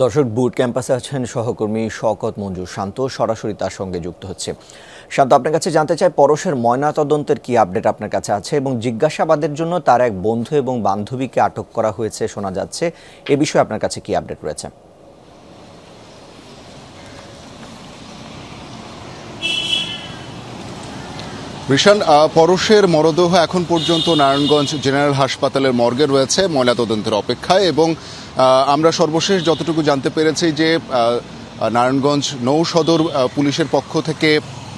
দর্শক, বুট ক্যাম্পাসে আছেন সহকর্মী শওকত মঞ্জুর শান্ত, সরাসরি তার সঙ্গে যুক্ত হচ্ছে। শান্ত, আপনার কাছে জানতে চাই, পরশের ময়নাতদন্তের কি আপডেট আপনার কাছে আছে এবং জিজ্ঞাসাবাদের জন্য তার এক বন্ধু এবং বান্ধবীকে আটক করা হয়েছে শোনা যাচ্ছে, এ বিষয়ে আপনার কাছে কি আপডেট রয়েছে? ঋষান, পরশের মরদেহ এখন পর্যন্ত নারায়ণগঞ্জ জেনারেল হাসপাতালের মর্গে রয়েছে ময়নাতদন্তের অপেক্ষায়। এবং আমরা সর্বশেষ যতটুকু জানতে পেরেছি যে নারায়ণগঞ্জ নৌ সদর পুলিশের পক্ষ থেকে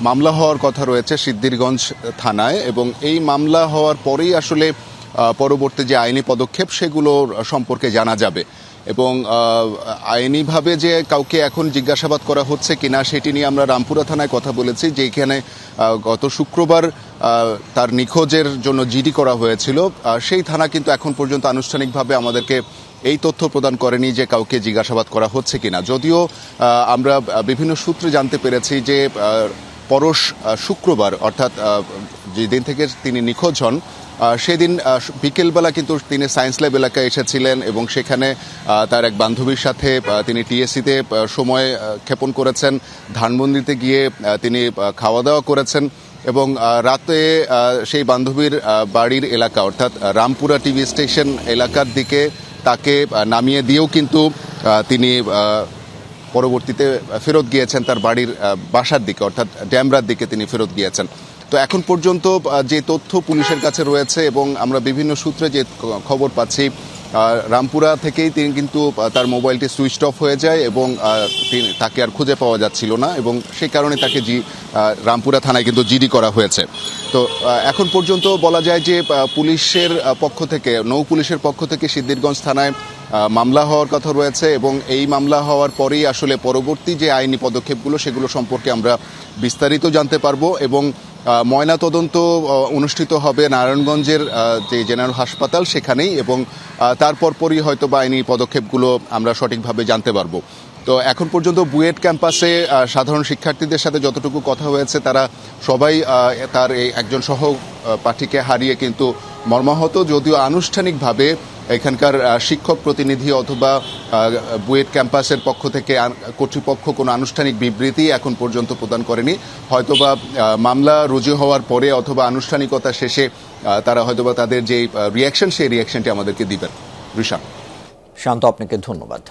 মামলা হওয়ার কথা রয়েছে সিদ্ধিরগঞ্জ থানায়, এবং এই মামলা হওয়ার পরেই আসলে পরবর্তী যে আইনি পদক্ষেপ সেগুলো সম্পর্কে জানা যাবে। এবং আইনিভাবে যে কাউকে এখন জিজ্ঞাসাবাদ করা হচ্ছে কিনা সেটি নিয়ে আমরা রামপুরা থানায় কথা বলেছি, যেখানে গত শুক্রবার তার নিখোঁজের জন্য জিডি করা হয়েছিল। সেই থানা কিন্তু এখন পর্যন্ত আনুষ্ঠানিকভাবে আমাদেরকে এই তথ্য প্রদান করেনি যে কাউকে জিজ্ঞাসাবাদ করা হচ্ছে কিনা। যদিও আমরা বিভিন্ন সূত্রে জানতে পেরেছি যে পরশ শুক্রবার, অর্থাৎ যেদিন থেকে তিনি নিখোঁজ হন, সেদিন বিকেলবেলা কিন্তু তিনি সায়েন্স ল্যাব এলাকায় এসেছিলেন এবং সেখানে তার এক বান্ধবীর সাথে তিনি টিএসসিতে সময় ক্ষেপণ করেছেন। ধানমন্ডিতে গিয়ে তিনি খাওয়া দাওয়া করেছেন এবং রাতে সেই বান্ধবীর বাড়ির এলাকা, অর্থাৎ রামপুরা টিভি স্টেশন এলাকার দিকে তাকে নামিয়ে দিয়েও কিন্তু তিনি পরবর্তীতে ফেরত গিয়েছেন তার বাড়ির বাসার দিকে, অর্থাৎ ড্যামরার দিকে তিনি ফেরত গিয়েছেন। তো এখন পর্যন্ত যে তথ্য পুলিশের কাছে রয়েছে এবং আমরা বিভিন্ন সূত্রে যে খবর পাচ্ছি, রামপুরা থেকেই তিনি কিন্তু তার মোবাইলটি সুইচ অফ হয়ে যায় এবং তাকে আর খুঁজে পাওয়া যাচ্ছিল না, এবং সেই কারণে তাকে রামপুরা থানায় কিন্তু জিডি করা হয়েছে। তো এখন পর্যন্ত বলা যায় যে পুলিশের পক্ষ থেকে, নৌ পুলিশের পক্ষ থেকে সিদ্ধিরগঞ্জ থানায় মামলা হওয়ার কথা রয়েছে, এবং এই মামলা হওয়ার পরেই আসলে পরবর্তী যে আইনি পদক্ষেপগুলো সেগুলো সম্পর্কে আমরা বিস্তারিত জানতে পারবো। এবং ময়নাতদন্ত অনুষ্ঠিত হবে নারায়ণগঞ্জের যে জেনারেল হাসপাতাল সেখানেই, এবং তারপর পরই হয়তো বা আইনি পদক্ষেপগুলো আমরা সঠিকভাবে জানতে পারবো। তো এখন পর্যন্ত বুয়েট ক্যাম্পাসে সাধারণ শিক্ষার্থীদের সাথে যতটুকু কথা হয়েছে, তারা সবাই তার এই একজন সহপাঠীকে হারিয়ে কিন্তু মর্মাহত। যদিও আনুষ্ঠানিকভাবে এখানকার শিক্ষক প্রতিনিধি অথবা বুয়েট ক্যাম্পাসের পক্ষ থেকে কর্তৃপক্ষ কোনো আনুষ্ঠানিক বিবৃতি এখন পর্যন্ত প্রদান করেনি। হয়তোবা মামলা রুজু হওয়ার পরে অথবা আনুষ্ঠানিকতা শেষে তারা হয়তোবা তাদের যে রিয়াকশন, সেই রিয়াকশনটি আমাদেরকে দিবেন। ঋষা। শান্ত, আপনাকে ধন্যবাদ।